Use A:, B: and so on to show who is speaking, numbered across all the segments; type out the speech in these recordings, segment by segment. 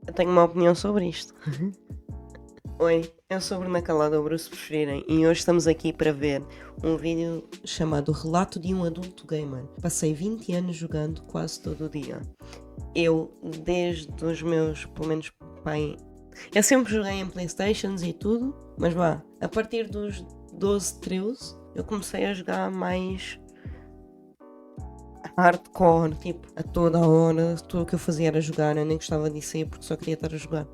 A: Eu tenho uma opinião sobre isto. Oi, eu sou Bruna Calado, se preferirem, e hoje estamos aqui para ver um vídeo chamado Relato de um Adulto Gamer. Passei 20 anos jogando quase todo o dia. Eu, desde os meus, pelo menos, pai, eu sempre joguei em Playstations e tudo, mas vá, a partir dos 12, 13, eu comecei a jogar mais hardcore, tipo, a toda a hora, tudo o que eu fazia era jogar, eu nem gostava de sair porque só queria estar a jogar.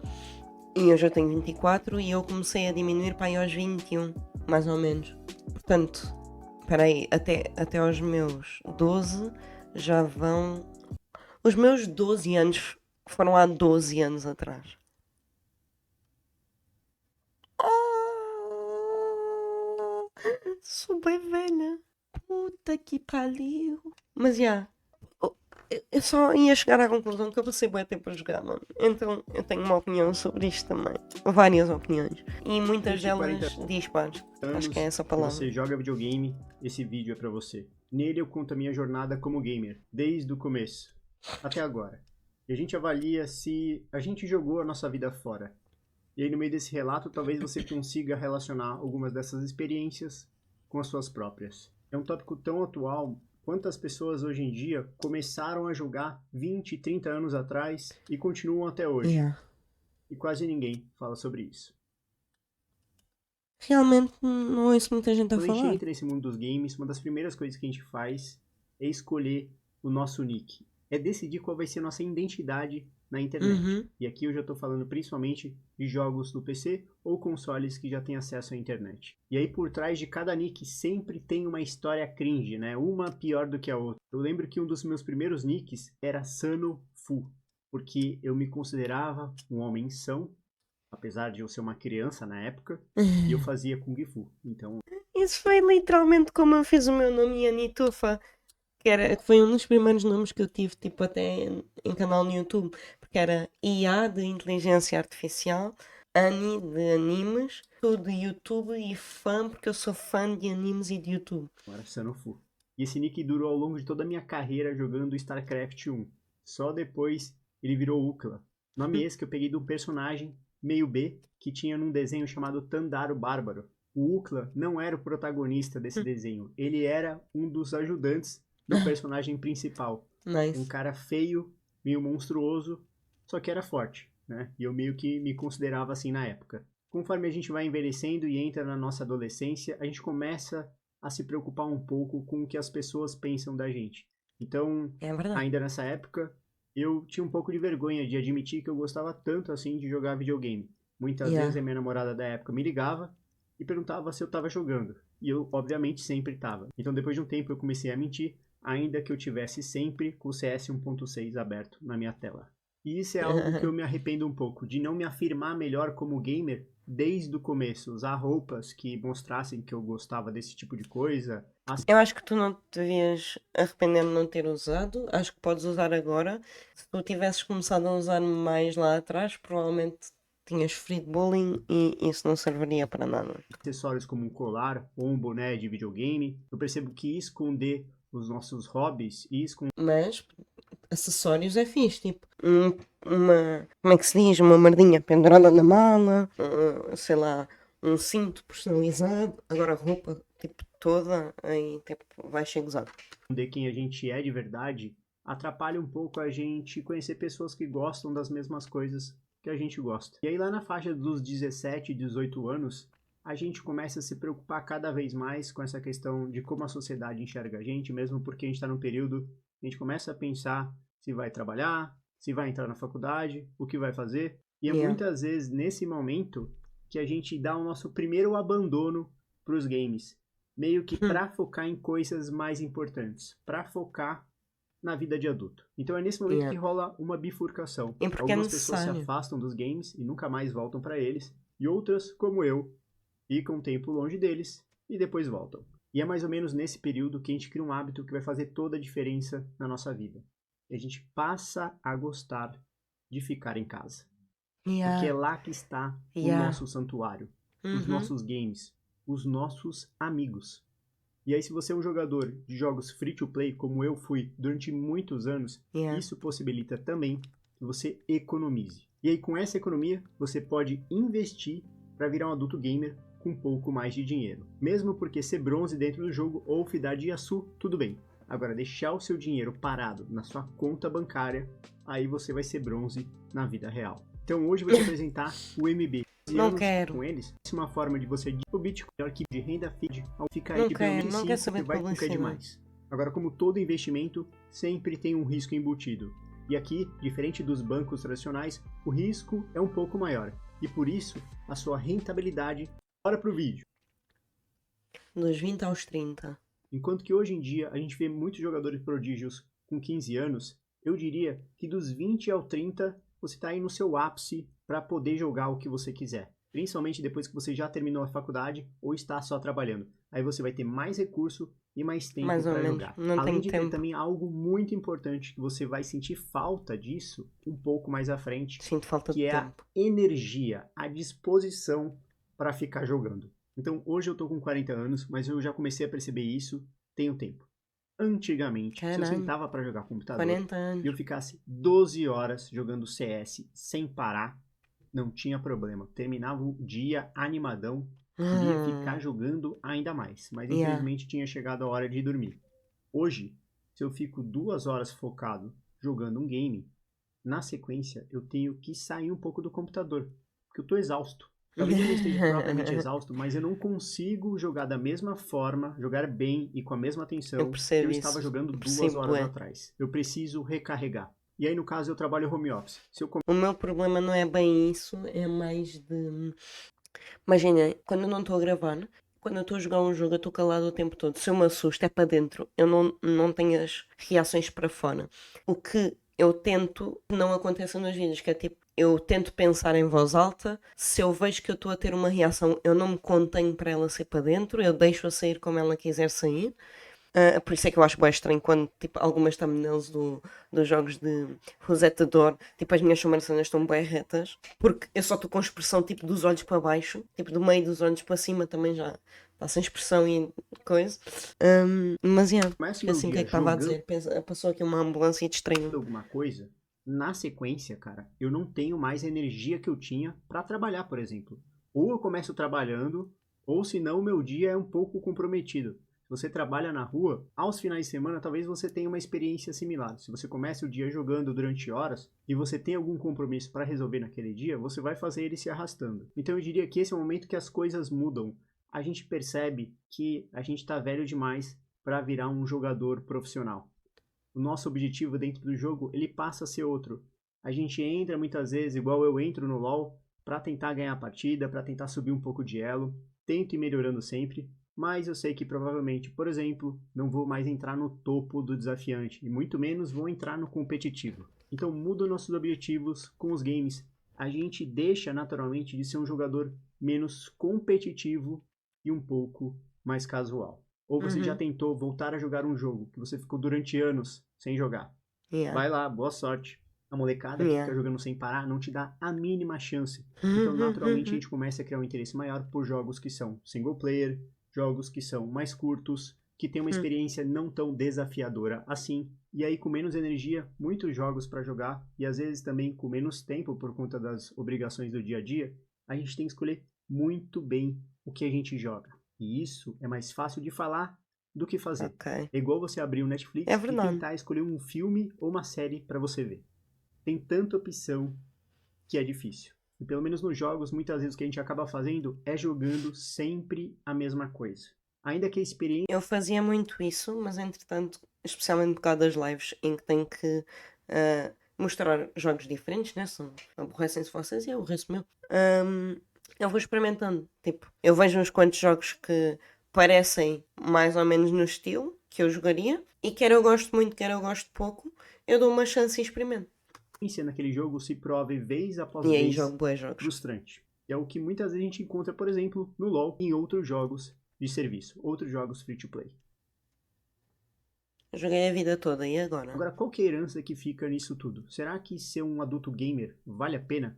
A: E eu já tenho 24 e eu comecei a diminuir para aí aos 21, mais ou menos. Portanto, espera aí, até aos meus 12 já vão... Os meus 12 anos foram há 12 anos atrás. Oh, sou bem velha. Puta que pariu. Mas já, eu só ia chegar à conclusão que eu passei bué tempo a jogar, mano. Então eu tenho uma opinião sobre isto também. Várias opiniões. E muitas
B: 20 e 40
A: delas dispares. Acho que é
B: anos
A: essa a
B: que
A: palavra.
B: você joga videogame, esse vídeo é pra você. Nele eu conto a minha jornada como gamer, desde o começo até agora. E a gente avalia se a gente jogou a nossa vida fora. E aí no meio desse relato talvez você consiga relacionar algumas dessas experiências com as suas próprias. É um tópico tão atual. Quantas pessoas hoje em dia começaram a jogar 20, 30 anos atrás e continuam até hoje?
A: Yeah.
B: E quase ninguém fala sobre isso.
A: Realmente não ouço muita gente a
B: Quando a gente
A: falar.
B: entra nesse mundo dos games, uma das primeiras coisas que a gente faz é escolher o nosso nick. É decidir qual vai ser a nossa identidade na internet.
A: Uhum.
B: E aqui eu já estou falando principalmente de jogos do PC ou consoles que já têm acesso à internet. E aí por trás de cada nick sempre tem uma história cringe, né? Uma pior do que a outra. Eu lembro que um dos meus primeiros nicks era Sano Fu, porque eu me considerava um homem são, apesar de eu ser uma criança na época, e eu fazia Kung Fu. Então
A: Isso foi literalmente como eu fiz o meu nome Anitufa. Que foi um dos primeiros nomes que eu tive, tipo, até em canal no YouTube. Porque era IA de inteligência artificial, Ani de animes, tudo de YouTube e fã, porque eu sou fã de animes e de YouTube.
B: era Sanofu. E esse nick durou ao longo de toda a minha carreira jogando StarCraft 1. Só depois ele virou Ukla. Nome esse que eu peguei de um personagem meio B que tinha num desenho chamado Tandaro Bárbaro. O Ukla não era o protagonista desse desenho, ele era um dos ajudantes do personagem principal. Um
A: Nice.
B: cara feio, meio monstruoso, só que era forte, né? E eu meio que me considerava assim na época. Conforme a gente vai envelhecendo e entra na nossa adolescência, a gente começa a se preocupar um pouco com o que as pessoas pensam da gente. Então,
A: É verdade.
B: ainda nessa época, eu tinha um pouco de vergonha de admitir que eu gostava tanto assim de jogar videogame. Muitas vezes
A: Yeah.
B: a minha namorada da época me ligava e perguntava se eu estava jogando. E eu, obviamente, sempre estava. Então, depois de um tempo, eu comecei a mentir, ainda que eu tivesse sempre com o CS 1.6 aberto na minha tela. E isso é algo que eu me arrependo um pouco, de não me afirmar melhor como gamer desde o começo, usar roupas que mostrassem que eu gostava desse tipo de coisa.
A: Eu acho que tu não te devias arrepender de não ter usado. Acho que podes usar agora. Se tu tivesses começado a usar mais lá atrás, provavelmente tinhas sofrido bullying e isso não serviria para nada.
B: Acessórios como um colar ou um boné de videogame. Eu percebo que esconder os nossos hobbies e esconder
A: Mas acessórios é fixe, tipo uma, como é que se diz? Uma merdinha pendurada na mala, sei lá, um cinto personalizado. Agora a roupa, tipo, toda, aí tipo, vai ser gozado.
B: quem a gente é de verdade atrapalha um pouco a gente conhecer pessoas que gostam das mesmas coisas que a gente gosta. E aí lá na faixa dos 17, 18 anos, a gente começa a se preocupar cada vez mais com essa questão de como a sociedade enxerga a gente, mesmo porque a gente está num período que a gente começa a pensar se vai trabalhar, se vai entrar na faculdade, o que vai fazer. E é
A: Yeah.
B: muitas vezes nesse momento que a gente dá o nosso primeiro abandono para os games, meio que para focar em coisas mais importantes, para focar na vida de adulto. Então é nesse momento
A: Yeah.
B: que rola uma bifurcação.
A: E porque é
B: Algumas pessoas se
A: necessário.
B: afastam dos games e nunca mais voltam para eles, e outras, como eu, ficam um tempo longe deles e depois voltam. E é mais ou menos nesse período que a gente cria um hábito que vai fazer toda a diferença na nossa vida. E a gente passa a gostar de ficar em casa. Porque é
A: Yeah.
B: lá que está o
A: Yeah.
B: nosso santuário, os
A: Uhum.
B: nossos games, os nossos amigos. E aí, se você é um jogador de jogos free to play, como eu fui durante muitos anos,
A: Yeah.
B: isso possibilita também que você economize. E aí com essa economia, você pode investir para virar um adulto gamer com um pouco mais de dinheiro. Mesmo porque ser bronze dentro do jogo ou fidelidade de Yasuo, tudo bem. Agora, deixar o seu dinheiro parado na sua conta bancária, aí você vai ser bronze na vida real. Então hoje eu vou te apresentar o MB.
A: Não quero.
B: Com eles, é uma forma de você o Bitcoin, melhor que de renda feed, ao ficar
A: Não
B: aí de pelo
A: quero,
B: menos
A: não quero
B: 5,
A: saber
B: você
A: de
B: vai com o que é
A: publicidade.
B: demais. Agora, como todo investimento, sempre tem um risco embutido. E aqui, diferente dos bancos tradicionais, o risco é um pouco maior. E por isso, a sua rentabilidade, bora pro vídeo.
A: Dos 20 aos 30.
B: Enquanto que hoje em dia a gente vê muitos jogadores prodígios com 15 anos, eu diria que dos 20 ao 30 você está aí no seu ápice para poder jogar o que você quiser. Principalmente depois que você já terminou a faculdade ou está só trabalhando. Aí você vai ter mais recurso e mais tempo
A: Mais ou
B: para
A: menos.
B: jogar.
A: Não
B: Além
A: tenho
B: de
A: tempo.
B: ter também algo muito importante que você vai sentir falta disso um pouco mais à frente,
A: Sinto falta
B: que
A: de
B: é a
A: tempo.
B: energia, a disposição para ficar jogando. Então hoje eu tô com 40 anos, mas eu já comecei a perceber isso tem um tempo. Antigamente, se eu
A: Caralho.
B: sentava para jogar computador
A: 40
B: e
A: anos.
B: eu ficasse 12 horas jogando CS sem parar, não tinha problema. Terminava o dia animadão, queria ficar jogando ainda mais, mas
A: Yeah.
B: infelizmente tinha chegado a hora de dormir. Hoje, se eu fico 2 horas focado jogando um game, na sequência eu tenho que sair um pouco do computador, porque eu tô exausto. Talvez eu não esteja propriamente exausto, mas eu não consigo jogar da mesma forma, jogar bem e com a mesma atenção
A: Eu
B: que
A: percebo
B: eu
A: isso.
B: estava jogando
A: Eu
B: 2
A: percebo,
B: horas
A: é.
B: atrás. Eu preciso recarregar. E aí, no caso, eu trabalho home office. Se eu
A: O meu problema não é bem isso, é mais de. Imagina, quando eu não estou a gravar, quando eu estou a jogar um jogo, eu estou calado o tempo todo. Se eu me assusto, é para dentro. Eu não tenho as reações para fora. O que eu tento que não aconteça nos vídeos, que é tipo, eu tento pensar em voz alta. Se eu vejo que eu estou a ter uma reação, eu não me contenho para ela ser para dentro, eu deixo-a sair como ela quiser sair. Por isso é que eu acho bem estranho quando tipo, algumas thumbnails dos jogos de Rosetta d'Or, tipo, as minhas sobrancelhas estão bem retas, porque eu só estou com expressão tipo dos olhos para baixo, tipo do meio dos olhos para cima também já está sem expressão e coisa. Mas yeah,
B: começo
A: esqueci
B: meu
A: o que é
B: dia
A: que estava a
B: jogando
A: dizer. Passou aqui uma ambulância e distraiu-me.
B: alguma coisa, na sequência, cara, eu não tenho mais a energia que eu tinha para trabalhar, por exemplo. Ou eu começo trabalhando, ou senão o meu dia é um pouco comprometido. Se você trabalha na rua, aos finais de semana, talvez você tenha uma experiência similar. Se você começa o dia jogando durante horas e você tem algum compromisso para resolver naquele dia, você vai fazer ele se arrastando. Então eu diria que esse é o momento que as coisas mudam. A gente percebe que a gente está velho demais para virar um jogador profissional. O nosso objetivo dentro do jogo, ele passa a ser outro. A gente entra muitas vezes, igual eu entro no LoL, para tentar ganhar a partida, para tentar subir um pouco de elo, tento ir melhorando sempre, mas eu sei que provavelmente, por exemplo, não vou mais entrar no topo do desafiante, e muito menos vou entrar no competitivo. Então muda nossos objetivos com os games. A gente deixa naturalmente de ser um jogador menos competitivo e um pouco mais casual. Ou você já tentou voltar a jogar um jogo que você ficou durante anos sem jogar.
A: Yeah.
B: Vai lá, boa sorte. A molecada que fica jogando sem parar não te dá a mínima chance. Então, naturalmente, a gente começa a criar um interesse maior por jogos que são single player, jogos que são mais curtos, que tem uma experiência não tão desafiadora assim. E aí, com menos energia, muitos jogos para jogar, e às vezes também com menos tempo por conta das obrigações do dia a dia, a gente tem que escolher muito bem o que a gente joga. E isso é mais fácil de falar do que fazer.
A: Ok.
B: É igual você abrir o Netflix
A: É
B: e
A: verdade.
B: tentar escolher um filme ou uma série para você ver. Tem tanta opção que é difícil. E pelo menos nos jogos, muitas vezes o que a gente acaba fazendo é jogando sempre a mesma coisa. Ainda que a experiência...
A: Eu fazia muito isso, mas entretanto, especialmente por causa das lives, em que tenho que mostrar jogos diferentes, né? Aborrecem-se vocês e eu aborreço meu. Eu vou experimentando. Tipo, eu vejo uns quantos jogos que parecem mais ou menos no estilo que eu jogaria, e quer eu gosto muito, quer eu gosto pouco, eu dou uma chance e experimento.
B: naquele jogo se prove vez após
A: E aí
B: vez
A: jogo bons jogos.
B: frustrante. É o que muitas vezes a gente encontra, por exemplo, no LoL e em outros jogos de serviço, outros jogos free to play.
A: Eu joguei a vida toda, e agora?
B: Agora, qual que é a herança que fica nisso tudo? Será que ser um adulto gamer vale a pena?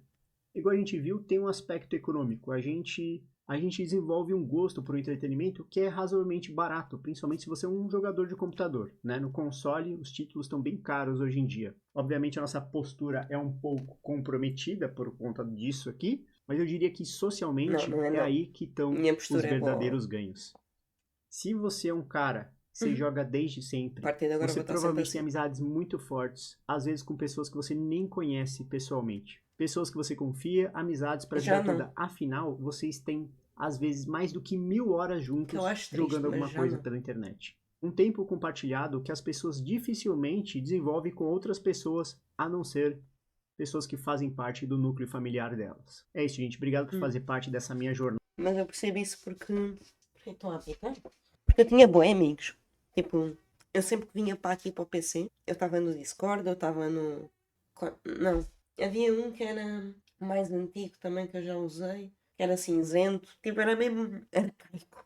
B: Igual a gente viu, tem um aspecto econômico. A gente a gente desenvolve um gosto por um entretenimento que é razoavelmente barato, principalmente se você é um jogador de computador, né? No console, os títulos estão bem caros hoje em dia. Obviamente, a nossa postura é um pouco comprometida por conta disso aqui, mas eu diria que socialmente
A: Não é
B: é
A: não.
B: aí que estão
A: Minha
B: os
A: postura é boa.
B: verdadeiros ganhos. Se você é um cara que você joga desde sempre,
A: A partir de agora
B: você
A: vou estar
B: provavelmente
A: sempre
B: tem
A: assim.
B: amizades muito fortes, às vezes com pessoas que você nem conhece pessoalmente. Pessoas que você confia, amizades para
A: Já
B: vida
A: não.
B: toda. Afinal, vocês têm, às vezes, mais do que 1000 horas
A: Que
B: juntos
A: eu acho triste,
B: jogando
A: mas
B: alguma
A: já
B: coisa
A: não.
B: pela internet. Um tempo compartilhado que as pessoas dificilmente desenvolvem com outras pessoas, a não ser pessoas que fazem parte do núcleo familiar delas. É isso, gente. Obrigado por fazer parte dessa minha jornada.
A: Mas eu percebi isso porque estão a apitar? Porque eu tinha bué amigos. Tipo, eu sempre que vinha para aqui para o PC, eu estava no Discord, eu estava no. Não. Havia um que era mais antigo também que eu já usei, que era cinzento. Tipo, era mesmo arcaico.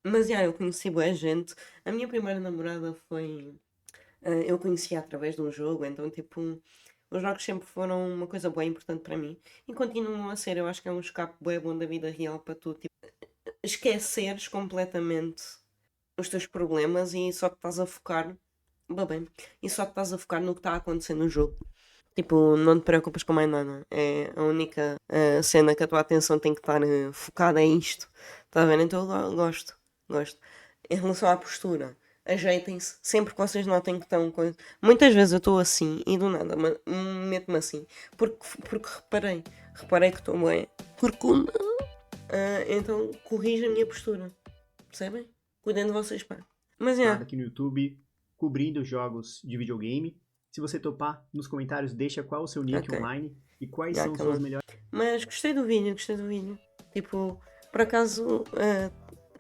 A: Mas já, eu conheci boa gente. A minha primeira namorada foi. Eu conhecia através de um jogo, então, tipo, os jogos sempre foram uma coisa bem importante para mim. E continuam a ser, eu acho que é um escape bem bom da vida real para tu, tipo, esqueceres completamente os teus problemas e só te estás a focar. Bem, e só te estás a focar no que está a acontecer no jogo. Tipo, não te preocupas com mais nada. É a única cena que a tua atenção tem que estar focada é isto. Está a ver? Então eu gosto. Gosto. Em relação à postura, ajeitem-se. Sempre que vocês notem que estão com. Muitas vezes eu estou assim e do nada meto-me assim. Porque reparei. Reparei que estou bem. Corcunda. Então corrija a minha postura. Percebem? Cuidem de vocês, pá. Mas é.
B: Aqui no YouTube, cobrindo jogos de videogame. Se você topar, nos comentários deixa qual é o seu nick
A: Ok.
B: online e quais
A: Já
B: são os
A: acabou.
B: seus melhores.
A: Mas gostei do vídeo, gostei do vídeo. Tipo, por acaso,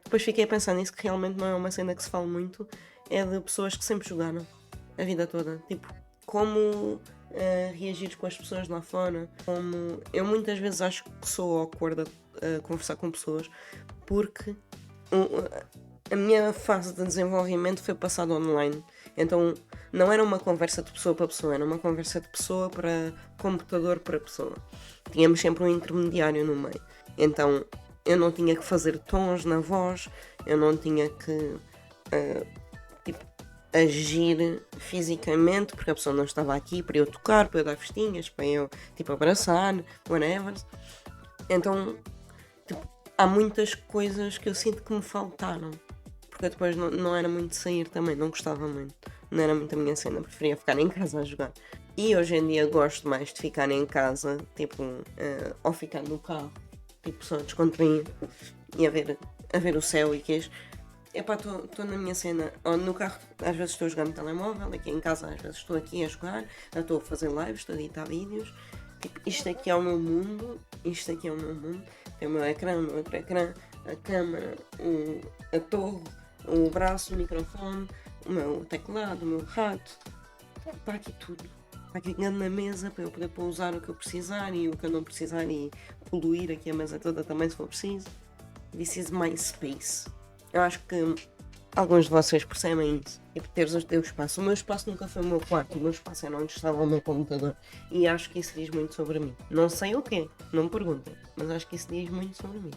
A: depois fiquei a pensar nisso, que realmente não é uma cena que se fala muito. É de pessoas que sempre jogaram a vida toda. Tipo, como reagir com as pessoas lá fora. Como eu muitas vezes acho que sou awkward a conversar com pessoas, porque a minha fase de desenvolvimento foi passada online. Então não era uma conversa de pessoa para pessoa, era uma conversa de pessoa para computador para pessoa. Tínhamos sempre um intermediário no meio. Então eu não tinha que fazer tons na voz, eu não tinha que tipo, agir fisicamente, porque a pessoa não estava aqui para eu tocar, para eu dar festinhas, para eu tipo, abraçar, whatever. Então tipo, há muitas coisas que eu sinto que me faltaram. Porque eu depois não era muito de sair também, não gostava muito. Não era muito a minha cena, preferia ficar em casa a jogar. E hoje em dia gosto mais de ficar em casa, tipo, ou ficar no carro, tipo, só descontrair e a ver o céu e queijo. Epá, estou na minha cena, ou no carro às vezes estou a jogar no telemóvel, aqui em casa às vezes estou aqui a jogar, estou a fazer lives, estou a editar vídeos. Tipo, isto aqui é o meu mundo, isto aqui é o meu mundo. Tem o meu ecrã, o meu outro ecrã, a câmera, a torre, o braço, o microfone, o meu teclado, o meu rato. Está aqui tudo. Está aqui na mesa para eu poder pousar o que eu precisar e o que eu não precisar e poluir aqui a mesa toda também se for preciso. This is my space. Eu acho que alguns de vocês percebem isso. Tipo, teres o teu espaço. O meu espaço nunca foi o meu quarto. O meu espaço era onde estava o meu computador. E acho que isso diz muito sobre mim. Não sei o quê, não me perguntem. Mas acho que isso diz muito sobre mim.